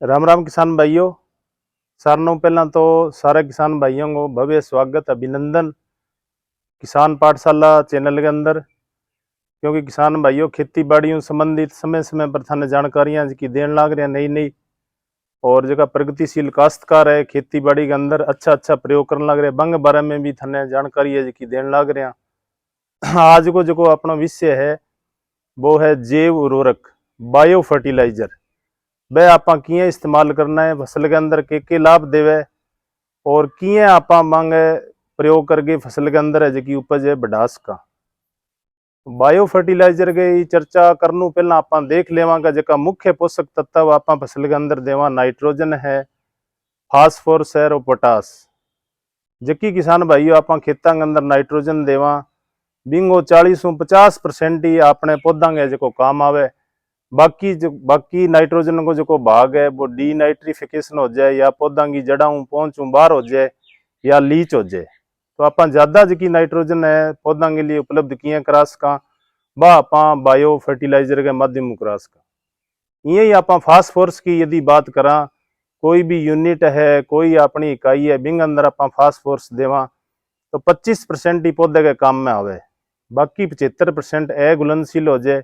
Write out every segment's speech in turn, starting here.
राम राम किसान भाइयों। सारों पहला तो सारे किसान भाइयों को भव्य स्वागत अभिनंदन किसान पाठशाला चैनल के अंदर। क्योंकि किसान भाइयों खेती बाड़ियों संबंधित समय समय पर थाने जानकारियां की देन लाग रहे नई नई, और जगह प्रगतिशील काश्तकार है खेती बाड़ी के अंदर अच्छा प्रयोग करने लग रहे बंग बारे में भी थाने जानकारी है जी देन लाग रहे हैं। आज को जो अपना विषय है वो है जैव उर्वरक बायो फर्टिलाइजर। वह आप किए इस्तेमाल करना है फसल के अंदर के लाभ देवे और किए आप मांगे प्रयोग करके फसल के अंदर है जी उपज है बढ़ा सका। बायो फर्टिलाइजर की चर्चा करनू पहला आप देख लेवांगा जका मुख्य पोषक तत्व आप फसल के अंदर देवा नाइट्रोजन है, फास्फोरस है और पोटास। जबकि किसान भाइयों आप खेतों के अंदर नाइट्रोजन देवा बिंगो 40-50% ही अपने पौधा के जो काम आवे। बाकी नाइट्रोजन को जो भाग है वो डीनाइट्रिफिकेशन हो जाए या पौधा की जड़ाऊ पहुंचू बाहर हो जाए या लीच हो जाए, तो आप ज्यादा जी नाइट्रोजन है पौधा के लिए उपलब्ध किए करा सका वह आप बायो फर्टिलाइजर के माध्यम करा सका। यही आप फास्फोरस की यदि बात करा कोई भी यूनिट है कोई अपनी इकाई है बिंग अंदर आप फास्फोरस देवा तो 25% ही पौधे के काम में आवे, बाकी 75% अघुलनशील हो जाए।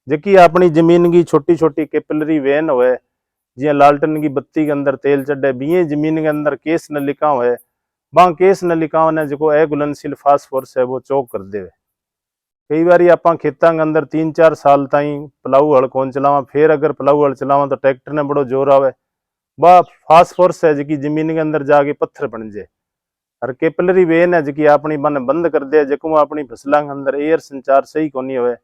जबकि अपनी जमीन की छोटी छोटी कैपिलरी वेन होए जिया लालटन की बत्ती के अंदर तेल चढ़े बीए जमीन के अंदर केस नलिका होए वह केस नलिकाओं ने जो अघुलनशील फास्फोरस है वो चौक कर दे। कई बार आप खेतों के अंदर 3-4 साल ताई पलाऊ हल कौन चलावा, फिर अगर पलाऊ हल चलावा तो ट्रैक्टर ने बड़ो जोर आवे वह फास्फोरस है जी जमीन के अंदर जाके पत्थर बन जाए। और कैपिलरी वेन है जी अपनी मन बंद कर दे जको अपनी फसलों के अंदर एयर संचार सही कोनी होए।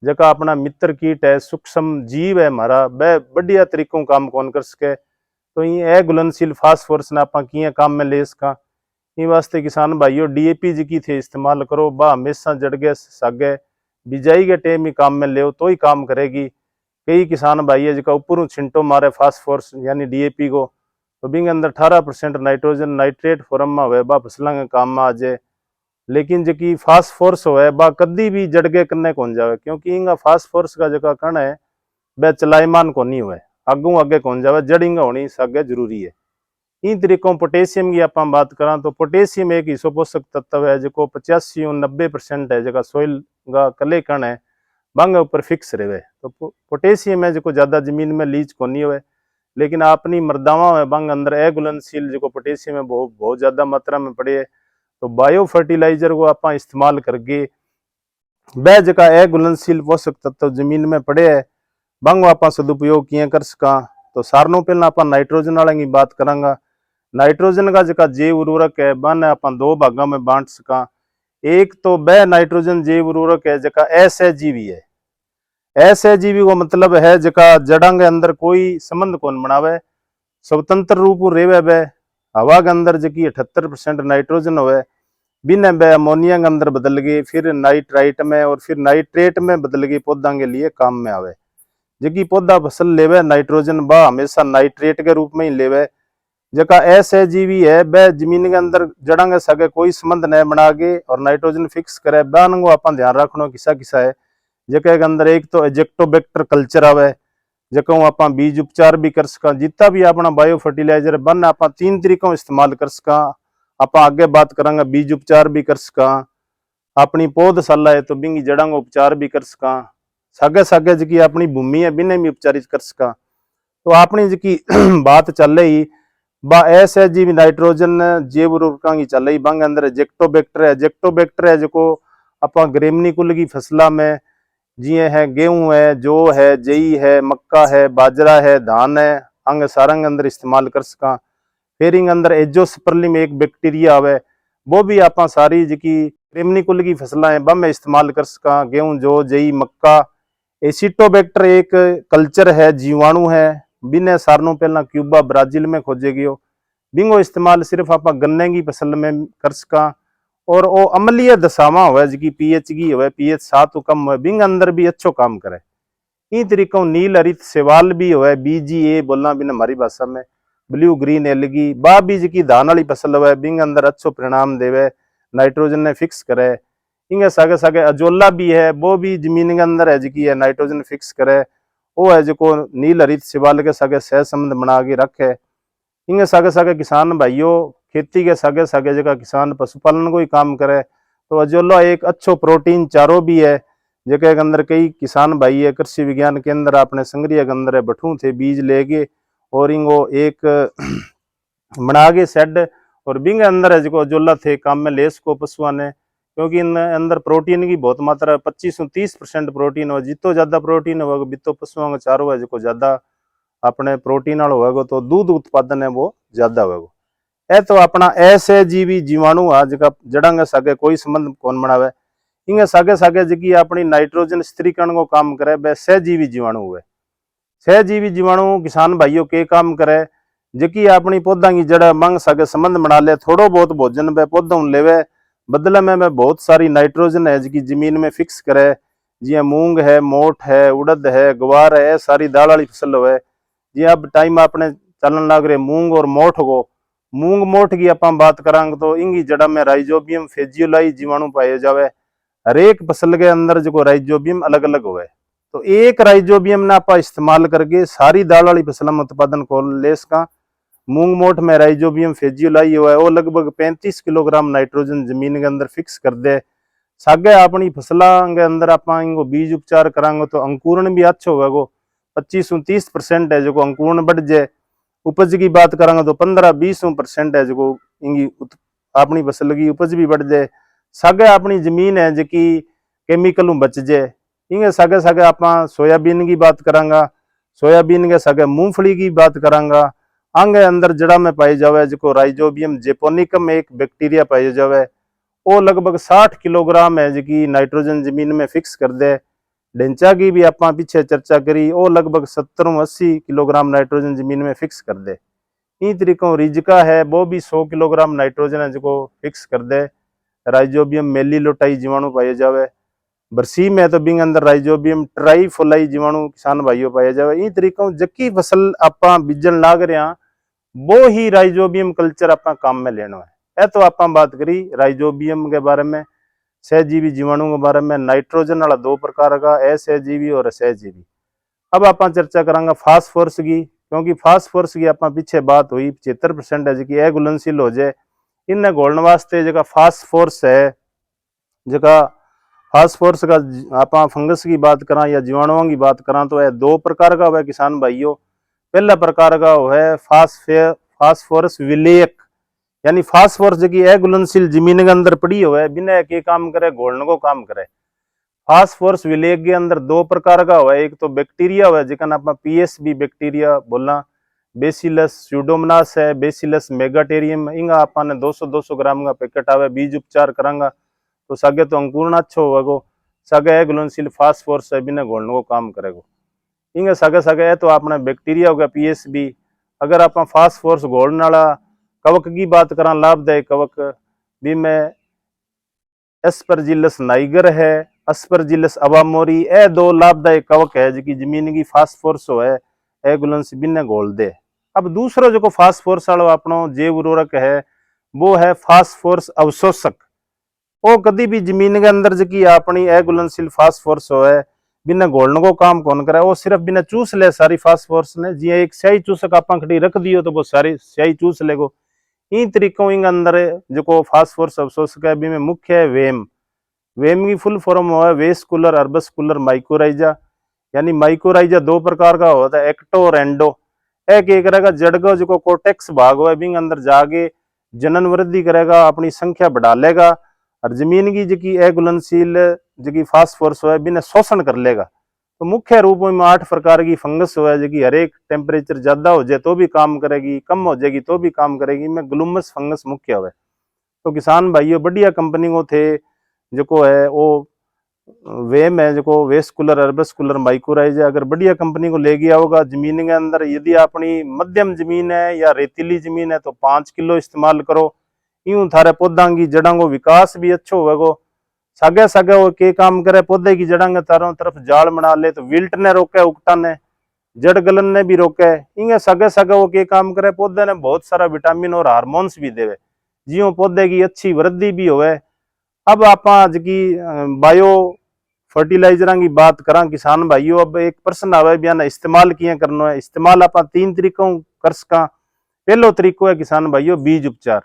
जका अपना मित्र कीट है सूक्ष्म जीव है हमारा वह बढ़िया तरीकों काम कौन कर सके, तो ये अघुलनशील फास्फोरस ने आप किए काम में ले सका। इन वास्ते किसान भाइयों डीएपी जी की थे इस्तेमाल करो बा हमेशा जड़गे सागे बिजाई के टाइम ही काम में ले तो ही काम करेगी। कई किसान भाई है जिका ऊपर छिंटो मारे फास्फोरस यानी डीएपी को तो बिंग अंदर 18% नाइट्रोजन नाइट्रेट फॉर्म में हुए बा फसलों के काम में आ जाए। लेकिन जी फास्फोरस हो बा कदी भी जड़गे करने कौन जावे क्योंकि इंगा फास्फोरस का जो कण है वह चलायमान को नहीं हुए आगू आगे कौन जावे जड़ इंगा होनी सागे जरूरी है। इन तरीकों पोटेशियम की आप बात करा तो पोटेशियम एक हिस्सो पोषक तत्व है जो 85-90% है जगह सॉइल का कले कण है बंग ऊपर फिक्स रहे। तो पोटेशियम है जो ज्यादा जमीन में लीच को नहीं हुए, लेकिन अपनी मृदावा में बंग अंदर अघुलनशील जो पोटेशियम है बहुत ज्यादा मात्रा में पड़े है। तो बायो फर्टिलाइजर को आप इस्तेमाल करके वह जगह अघुलनशील पोषक तत्व जमीन में पड़े है बंग आप सदुपयोग किए कर सका। तो सारों पहला आप नाइट्रोजन वाले की बात करांगा। नाइट्रोजन का जो जैव उर्वरक है बन आप दो भागों में बांट सका। एक तो वह नाइट्रोजन जैव उर्वरक है जका असहजीवी है। असहजीवी को मतलब है जका जड़ा के अंदर कोई संबंध कौन बनावे स्वतंत्र रूप रेवे वह हवा के अंदर जकी 78% नाइट्रोजन होवे बिन वह अमोनिया के अंदर बदल गई फिर नाइट्राइट में और फिर नाइट्रेट में बदल गई पौधा के लिए काम में आवे। जबकि पौधा फसल लेवे नाइट्रोजन बा हमेशा नाइट्रेट के रूप में ही लेवे। जका असहजीवी है वह जमीन के अंदर जड़ा के सगे कोई संबंध न बना के और नाइट्रोजन फिक्स करे बन को आप ध्यान रखना किसा किसा है। जके के अंदर एक तो एजेक्टोबैक्टर कल्चर आवे जको आप बीज उपचार भी कर सका। जितना भी अपना बायो फर्टिलाइजर बन आप 3 तरीकों इस्तेमाल कर सका। आप आगे बात करांगा बीज उपचार भी कर सका, अपनी पौधशाला है तो बिंगी जड़ा का उपचार भी कर सका, सागे सागे जी अपनी भूमि है बिने भी उपचारित कर सका। तो अपनी जी बात चल रही बा असहजीवी नाइट्रोजन जैव उर्वरकों की चल रही बंग अंदर एजेक्टोबैक्टर है जो आप ग्रेमनी कुल की फसलों में जिये है गेहूं है जौ है जई है मक्का है बाजरा है धान है अंग सारंग अंदर इस्तेमाल कर सका। फिर इंग अंदर एजोस्पर्लिम एक बैक्टीरिया आवे वो भी आप सारी जी ग्रेमनी कुल की फसलें है बम इस्तेमाल कर सका गेहूं जौ जई मक्का। एसिटोबैक्टर एक कल्चर है जीवाणु है बिने सारनों पहला क्यूबा ब्राजील में खोजे गयो बिंगो इस्तेमाल सिर्फ आप गन्ने की फसल में कर सका। और वो अम्लीय दशावां हुए जी पीएच की हुए पीएच 7 कम हुए बिंग अंदर भी अच्छो काम करे। इन तरीकों नील हरित सेवाल भी हुए बीजीए बोलना बिना हमारी भाषा में ब्लू ग्रीन एलगी बा बीज की धान वाली फसल हुए बिंग अंदर अच्छो परिणाम देवे नाइट्रोजन ने फिक्स करे। इंगे सागे सागे अजोला भी है वो भी जमीन के अंदर है जी है नाइट्रोजन फिक्स करे वो है जो नील हरित शिवाल के सगे सह संबंध बना के रखे। इंगे सगे सगे किसान भाइयों खेती के सगे सगे जगह किसान पशुपालन को ही काम करे तो अजोला एक अच्छो प्रोटीन चारो भी है जगह के अंदर कई किसान भाई है कृषि विज्ञान केंद्र अपने संग्रिया के अंदर बठू थे बीज लेके और इंगो एक बना के शेड और बिंगे अंदर है जो अजोला थे काम में लेस को पशुआ ने क्योंकि इन अंदर प्रोटीन की बहुत मात्रा 25 से 30% प्रोटीन हो जितो ज्यादा प्रोटीन होगा बितो पशुओं का चारो है जो ज्यादा अपने प्रोटीन वाला होगा तो दूध उत्पादन है वो ज्यादा होगा। ए तो अपना ऐसे जीवी जीवाणु आ जगह जड़ांगे सगे कोई संबंध कौन बनावे इंगे सगे सगे जगी अपनी नाइट्रोजन स्थिरीकरण को काम करे वह सहजीवी जीवाणु हुए। सहजीवी जीवाणु किसान भाइयों के काम करे जकी अपनी पौधा की जड़ मंग सके संबंध बना ले थोड़ो बहुत भोजन वे पौधों लेवे बदले में बहुत सारी नाइट्रोजन है जकी जमीन में फिक्स करे जिया मूंग है मोठ है उड़द है गवार है सारी दाल वाली फसल हुए जी अब टाइम अपने चलन लग रहे मूंग और मोठ को मूंग मोठ की आप बात करांगे तो इंगी जड़ा में राइजोबियम फेजियोलाई जीवाणु पाए जावे हर एक फसल के अंदर जो राइजोबियम अलग अलग हुए तो एक राइजोबियम ने आप इस्तेमाल करके सारी दाल वाली फसल में उत्पादन को ले सका। मूंग मोठ में राइजोबियम फेजियोलाई हुआ है वो लगभग 35 किलोग्राम नाइट्रोजन जमीन के अंदर फिक्स कर दे सागे अपनी फसलों के अंदर आप बीज उपचार करांगे तो अंकुरण भी अच्छा होगा 25 से 30% है जो अंकुरण बढ़ जाए। उपज की बात करांगे तो 15-20% है जो इंगी अपनी फसल की उपज भी बढ़ जाए। सागे अपनी जमीन है जो केमिकल बच जाए इंगे सागे सागे आप सोयाबीन की बात करांगा सोयाबीन के सागे मूंगफली की बात करांगा आगे अंदर जड़ा में पाई जावे जो राइजोबियम जेपोनिकम एक बैक्टीरिया पाई जावे वो लगभग 60 किलोग्राम है जो नाइट्रोजन जमीन में फिक्स कर दे। ढेंचा की भी आप पीछे चर्चा करी वो लगभग 70-80 किलोग्राम नाइट्रोजन जमीन में फिक्स कर दे। इन तरीकों रिजका है वो भी 100 किलोग्राम नाइट्रोजन है जो फिक्स कर दे। राइजोबियम मेलिलोटाई जीवाणु पाए जावे बरसी में तो बिंग अंदर राइजोबियम ट्राइफोलाई जीवाणु किसान भाइयों पाए जावे। इन तरीकों जकी फसल आप बीजन लाग रहे हैं वो ही राइजोबियम कल्चर अपना काम में लेना है। तो आप बात करी राइजोबियम के बारे में सहजीवी जीवाणु के बारे में नाइट्रोजन वाला 2 प्रकार का असहजीवी और सहजीवी। अब आप चर्चा करांगा फास्फोरस की क्योंकि फास्फोरस की आप पीछे बात हुई 75% है जी अघुलनशील हो जाए इन्हें घोलने वास्ते जगह फास्फोरस है जगह फास्फोरस का आप फंगस की बात करा या जीवाणुओं की बात करा तो यह 2 प्रकार का है किसान भाइयों। पहला प्रकार का है फास्फोरस विलेयक यानी फास्फोरस जो अघुलनशील जमीन के अंदर पड़ी हुआ है बिना के काम करे घोलने को काम करे। फास्फोरस विलेयक के अंदर 2 प्रकार का हुआ है एक तो बैक्टीरिया हुआ है जिका आप पीएसबी बैक्टीरिया बोलना बेसिलस स्यूडोमोनास है बेसिलस मेगाटेरियम इंगा आपने 200-200 ग्राम का पैकेट आवे बीज उपचार करांगा तो सागे तो अंकुरण अच्छा होगा सागे अघुलनशील फास्फोरस है बिना घोलने को काम करेगा इंगे सागे सागे तो आपने बैक्टीरिया हो गया पीएसबी। अगर आप फास्फोरस घोलने वाला कवक की बात करा लाभदायक कवक भी में एस्परजिलस नाइगर है अस्परजिलस अवामोरी ए 2 लाभदायक कवक है जो जमीन की फास्फोरस है एघुलनशील बिना घोल दे। अब दूसरा जो फास्फोरस वाला अपना जैव उर्वरक है वो है फास्फोरस अवशोषक वो कभी भी जमीन के अंदर जो अपनी अघुलनशील फास्फोरस है बिना घोलने को काम कौन करे वो सिर्फ बिना चूस ले सारी फास्फोरस ने जी एक स्याही चूसक आप खड़ी रख दियो तो वो सारी स्याही चूस लेगो। इन तरीकों इंग अंदर जो फास्फोरस अवशोषक है में मुख्य है वेम वेम की फुल फॉर्म हुआ है वेस्कुलर अर्बस्कुलर माइकोराइजा यानी माइकोराइजा 2 प्रकार का होता है एक्टो और एंडो। एक करेगा जड़ का जो कोटेक्स भाग हुआ है बिंग अंदर जाके जनन वृद्धि करेगा अपनी संख्या बढ़ा लेगा और जमीन की जी अघुलनशील जी फास्फोरस है बिना शोषण कर लेगा। तो मुख्य रूप में 8 प्रकार की फंगस है जो हर एक टेम्परेचर ज्यादा हो जाए तो भी काम करेगी कम हो जाएगी तो भी काम करेगी में ग्लूमस फंगस मुख्य है। तो किसान भाइयों बढ़िया कंपनी को थे जो है वो वेम है जो वेस्कुलर अर्बस्कुलर माइकोराइजा अगर बढ़िया कंपनी को ले गया होगा जमीन के अंदर यदि अपनी मध्यम जमीन है या रेतीली जमीन है तो 5 किलो इस्तेमाल करो यूं थारे पौधा की जड़ा को विकास भी अच्छा होगा। सागे सागे वो के काम करे पौधे की जड़ा के चारों तरफ जाल बना ले तो विल्ट ने रोके उकटा ने जड़ गलन ने भी रोके इंगे सागे सागे वो के काम करे पौधे ने बहुत सारा विटामिन और हार्मोन्स भी देवे जियो पौधे की अच्छी वृद्धि भी होवे। अब आप जी बायो फर्टिलाइजर की बात करा किसान भाइयों, अब एक प्रश्न आवे भी इस्तेमाल किए करना है। इस्तेमाल आप 3 तरीकों कर सका। पहलो तरीको है किसान भाइयों बीज उपचार।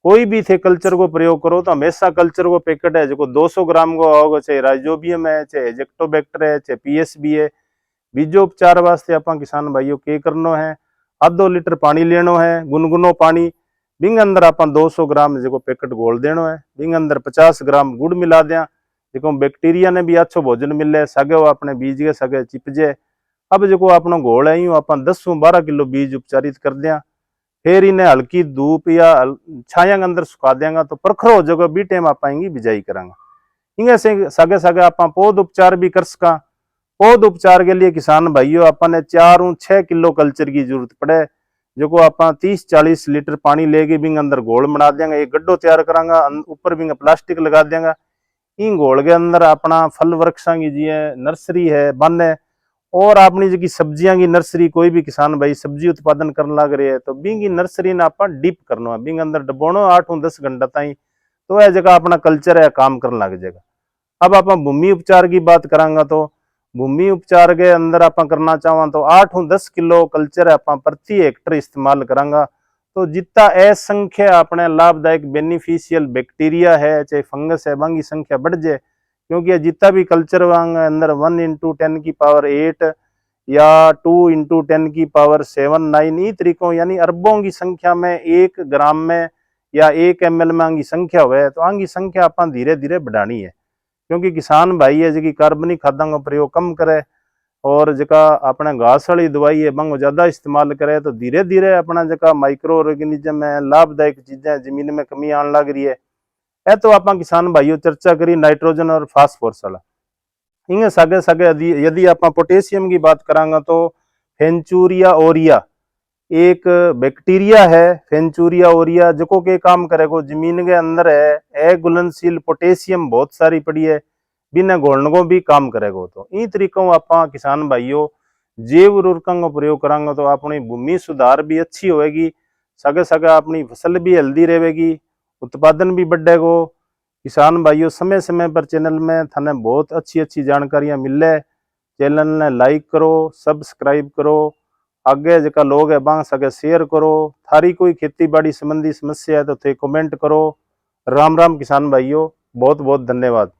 कोई भी थे कल्चर को प्रयोग करो तो हमेशा कल्चर को पैकेट है जो 200 ग्राम को होगा, चाहे राइजोबियम है, चाहे एजेक्टोबैक्टर है, चाहे पीएसबी है। बीजोपचार वास्ते आप किसान भाइयों के करनो है, आधो लीटर पानी लेनो है, गुनगुनो पानी। बिंग अंदर आप 200 ग्राम जो पैकेट घोल देनो है। बिंग अंदर 50 ग्राम गुड़ मिला दिया, जो बैक्टीरिया ने भी अच्छो भोजन मिले, सगे वो अपने बीज के सगे चिपजे। अब जो अपना घोल है यूं आप 10-12 किलो बीज उपचारित कर दिया। फिर इन्हें हल्की धूप या छाया के अंदर सुखा देंगे तो प्रखर हो जाएगा। बी टाइम आप बिजाई करांगा। इंगे से सगे सगे आप पौध उपचार भी कर सका। पौध उपचार के लिए किसान भाइयों अपने 4-6 किलो कल्चर की जरूरत पड़े, जो को आप 30-40 लीटर पानी लेके बिंग अंदर घोल बना देंगे, एक गड्ढो तैयार करांगा, ऊपर बिंग प्लास्टिक लगा देंगे। इन घोल के अंदर अपना फल वृक्षा की जी नर्सरी है बन है, और अपनी जी सब्जियां की नर्सरी, कोई भी किसान भाई सब्जी उत्पादन करने लग रहे हैं तो बिंग नर्सरी ने आप डीप करना है, बिंग अंदर डबोनो 8-10 घंटा ताई, तो यह जगह अपना कल्चर है काम करने लग जाएगा। अब आप भूमि उपचार की बात करांगा तो भूमि उपचार के अंदर आप करना चाहो तो 8-10 किलो कल्चर आप प्रति हेक्टर इस्तेमाल करांगा तो जितना असंख्य अपने लाभदायक बेनिफिशियल बैक्टीरिया है चाहे फंगस है वहां की संख्या बढ़ जाए। क्योंकि जितना भी कल्चर वहां अंदर 1 × 10⁸ या 2 × 10⁻7 9 ई तरीकों यानी अरबों की संख्या में 1 ग्राम में या 1 ml में आंगी संख्या हुए तो आंगी संख्या आप धीरे धीरे बढ़ानी है। क्योंकि किसान भाई है जी कार्बनिक खादों का प्रयोग कम करे और जका अपने घास वाली दवाई है बंग ज्यादा इस्तेमाल करे तो धीरे धीरे अपना जका माइक्रो ऑर्गेनिज्म है लाभदायक चीजें जमीन में कमी आने लग रही है। यह तो आप किसान भाइयों चर्चा करी नाइट्रोजन और फास्फोरस वाला। इंगे सगे सगे यदि आप पोटेशियम की बात करांगा तो फेंचूरिया ओरिया एक बैक्टीरिया है, फेंचूरिया ओरिया जो के काम करेगो जमीन के अंदर है घुलनशील पोटेशियम बहुत सारी पड़ी है, बिना घोलने को भी काम करेगो। तो इन तरीकों आप किसान भाइयों जैव उर्वरकों का प्रयोग करांगे तो अपनी भूमि सुधार भी अच्छी होएगी, सगे सगे अपनी फसल भी हेल्दी रहेगी, उत्पादन भी बढ़ेगो। किसान भाइयों समय समय पर चैनल में थाने बहुत अच्छी अच्छी जानकारियां मिले। चैनल ने लाइक करो, सब्सक्राइब करो, आगे जका लोग है बांग सके शेयर करो। थारी कोई खेती बाड़ी संबंधी समस्या है तो थे कमेंट करो। राम राम किसान भाइयों, बहुत बहुत धन्यवाद।